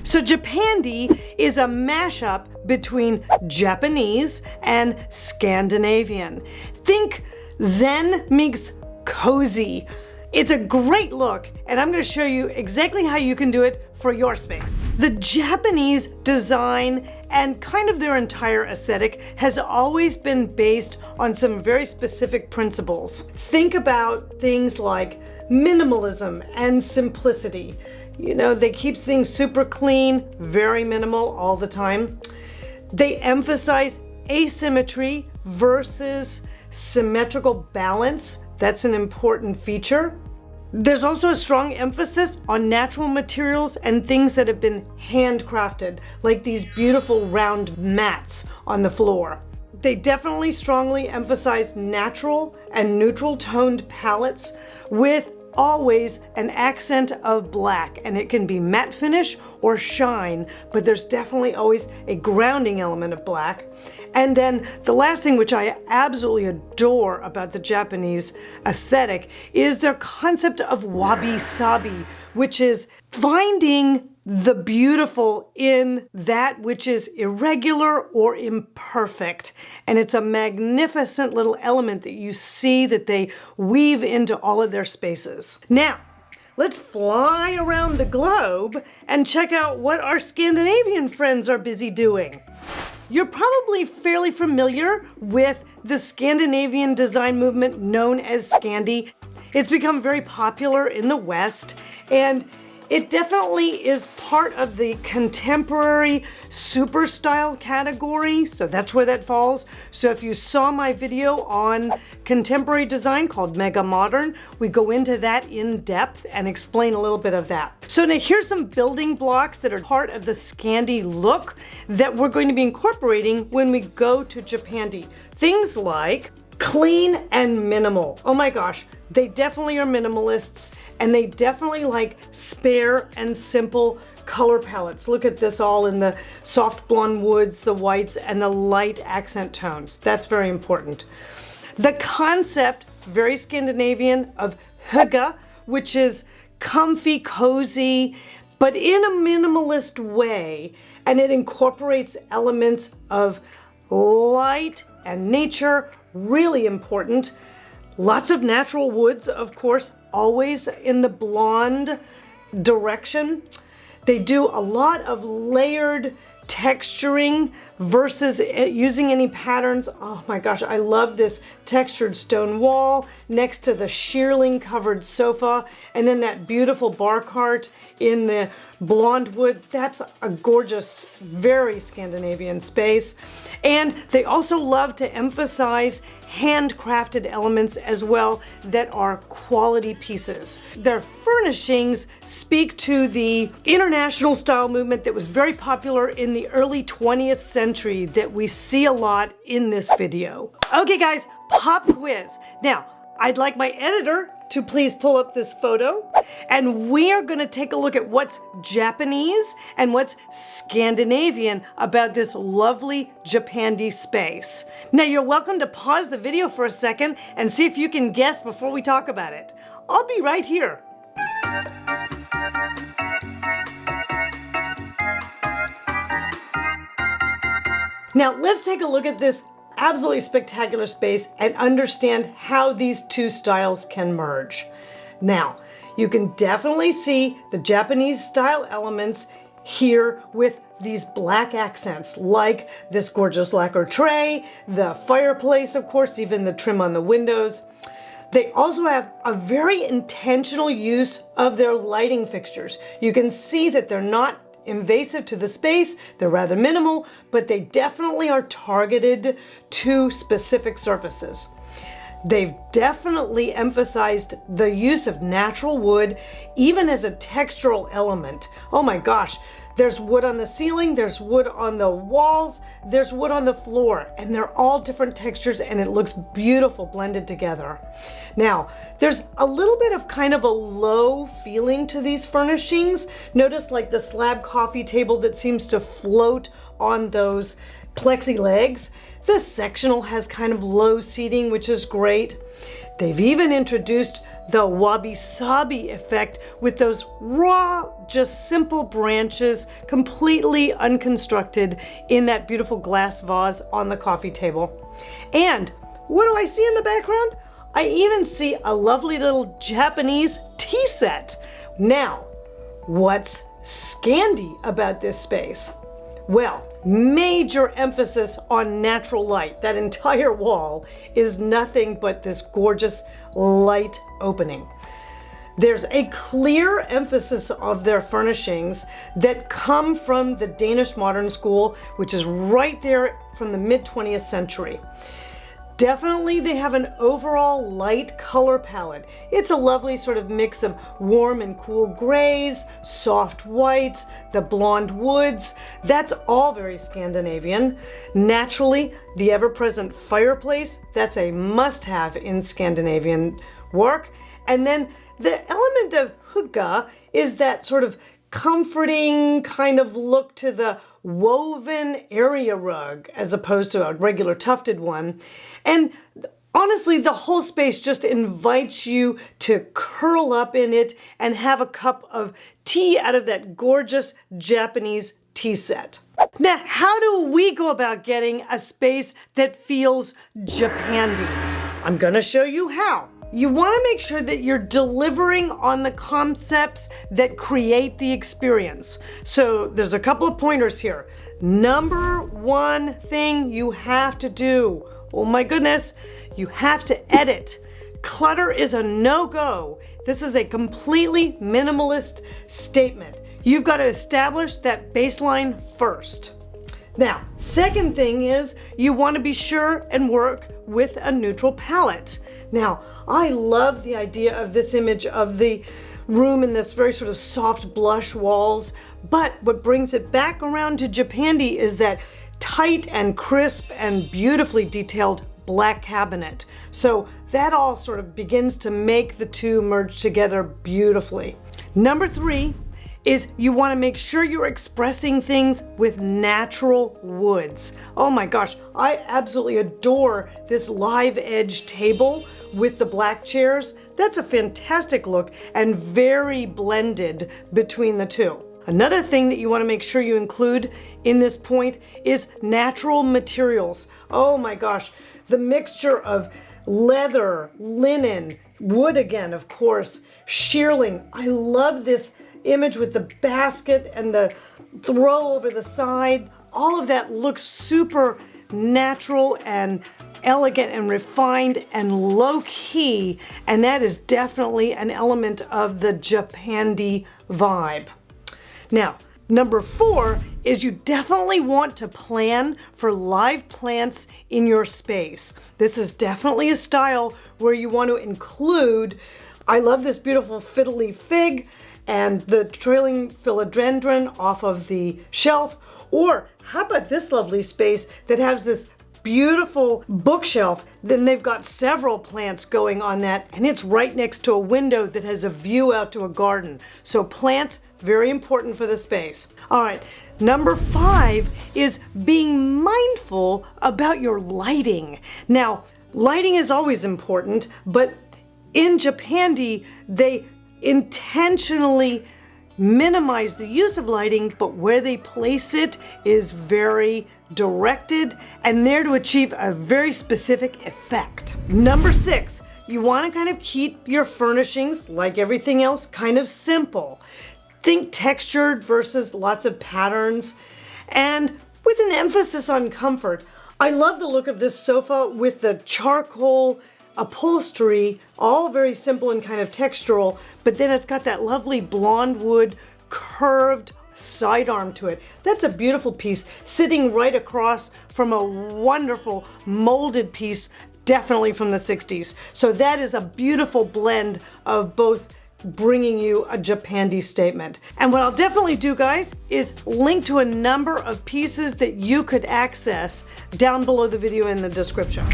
So Japandi is a mashup between Japanese and Scandinavian. Think Zen meets cozy. It's a great look, and I'm going to show you exactly how you can do it for your space. The Japanese design and kind of their entire aesthetic has always been based on some very specific principles. Think about things like minimalism and simplicity. You know, they keep things super clean, very minimal all the time. They emphasize asymmetry versus symmetrical balance. That's an important feature. There's also a strong emphasis on natural materials and things that have been handcrafted, like these beautiful round mats on the floor. They definitely strongly emphasize natural and neutral toned palettes with always an accent of black, and it can be matte finish or shine, but there's definitely always a grounding element of black. And then the last thing, which I absolutely adore about the Japanese aesthetic, is their concept of wabi-sabi, which is finding the beautiful in that which is irregular or imperfect. And it's a magnificent little element that you see that they weave into all of their spaces. Now, let's fly around the globe and check out what our Scandinavian friends are busy doing. You're probably fairly familiar with the Scandinavian design movement known as Scandi. It's become very popular in the West, and it definitely is part of the contemporary super style category, so that's where that falls. So if you saw my video on contemporary design called Mega Modern, we go into that in depth and explain a little bit of that. So now here's some building blocks that are part of the Scandi look that we're going to be incorporating when we go to Japandi. Things like clean and minimal. Oh my gosh, they definitely are minimalists, and they definitely like spare and simple color palettes. Look at this, all in the soft blonde woods, the whites, and the light accent tones. That's very important. The concept, very Scandinavian, of hygge, which is comfy, cozy, but in a minimalist way, and it incorporates elements of light and nature. Really important. Lots of natural woods, of course, always in the blonde direction. They do a lot of layered texturing versus using any patterns. Oh my gosh, I love this textured stone wall next to the shearling covered sofa, and then that beautiful bar cart in the blonde wood. That's a gorgeous, very Scandinavian space. And they also love to emphasize handcrafted elements as well that are quality pieces. Their furnishings speak to the international style movement that was very popular in the early 20th century that we see a lot in this video. Okay guys, pop quiz. Now, I'd like my editor to please pull up this photo, and we are going to take a look at what's Japanese and what's Scandinavian about this lovely Japandi space. Now, you're welcome to pause the video for a second and see if you can guess before we talk about it. I'll be right here. Now, let's take a look at this absolutely spectacular space and understand how these two styles can merge. Now, you can definitely see the Japanese style elements here with these black accents, like this gorgeous lacquer tray, the fireplace, of course, even the trim on the windows. They also have a very intentional use of their lighting fixtures. You can see that they're not invasive to the space, they're rather minimal, but they definitely are targeted to specific surfaces. They've definitely emphasized the use of natural wood, even as a textural element. Oh my gosh, there's wood on the ceiling, there's wood on the walls, there's wood on the floor, and they're all different textures, and it looks beautiful blended together. Now, there's a little bit of kind of a low feeling to these furnishings. Notice like the slab coffee table that seems to float on those plexi legs. The sectional has kind of low seating, which is great. They've even introduced the wabi-sabi effect with those raw, just simple branches, completely unconstructed in that beautiful glass vase on the coffee table. And what do I see in the background? I even see a lovely little Japanese tea set. Now, what's Scandi about this space? Well, major emphasis on natural light. That entire wall is nothing but this gorgeous light opening. There's a clear emphasis of their furnishings that come from the Danish modern school, which is right there from the mid-20th century. Definitely they have an overall light color palette. It's a lovely sort of mix of warm and cool grays, soft whites, the blonde woods. That's all very Scandinavian. Naturally, the ever-present fireplace, that's a must-have in Scandinavian work. And then the element of hygge is that sort of comforting kind of look to the woven area rug as opposed to a regular tufted one. And honestly, the whole space just invites you to curl up in it and have a cup of tea out of that gorgeous Japanese tea set. Now, how do we go about getting a space that feels Japandi? I'm gonna show you how. You want to make sure that you're delivering on the concepts that create the experience. So there's a couple of pointers here. Number one thing you have to do, oh my goodness, you have to edit. Clutter is a no-go. This is a completely minimalist statement. You've got to establish that baseline first. Now, second thing is you want to be sure and work with a neutral palette. Now, I love the idea of this image of the room in this very sort of soft blush walls, but what brings it back around to Japandi is that tight and crisp and beautifully detailed black cabinet. So that all sort of begins to make the two merge together beautifully. Number three is you want to make sure you're expressing things with natural woods. Oh my gosh, I absolutely adore this live edge table with the black chairs. That's a fantastic look and very blended between the two. Another thing that you want to make sure you include in this point is natural materials. Oh my gosh, the mixture of leather, linen, wood again, of course, shearling. I love this image with the basket and the throw over the side. All of that looks super natural and elegant and refined and low-key, and that is definitely an element of the Japandi vibe. Now, number four is you definitely want to plan for live plants in your space. This is definitely a style where you want to include, I love this beautiful fiddly fig and the trailing philodendron off of the shelf. Or how about this lovely space that has this beautiful bookshelf? Then they've got several plants going on that, and it's right next to a window that has a view out to a garden. So plants, very important for the space. All right, number five is being mindful about your lighting. Now, lighting is always important, but in Japandi, they intentionally minimize the use of lighting, but where they place it is very directed and there to achieve a very specific effect. Number six, you want to kind of keep your furnishings, like everything else, kind of simple. Think textured versus lots of patterns, and with an emphasis on comfort. I love the look of this sofa with the charcoal upholstery, all very simple and kind of textural, but then it's got that lovely blonde wood curved sidearm to it. That's a beautiful piece sitting right across from a wonderful molded piece, definitely from the 60s. So that is a beautiful blend of both bringing you a Japandi statement. And what I'll definitely do, guys, is link to a number of pieces that you could access down below the video in the description.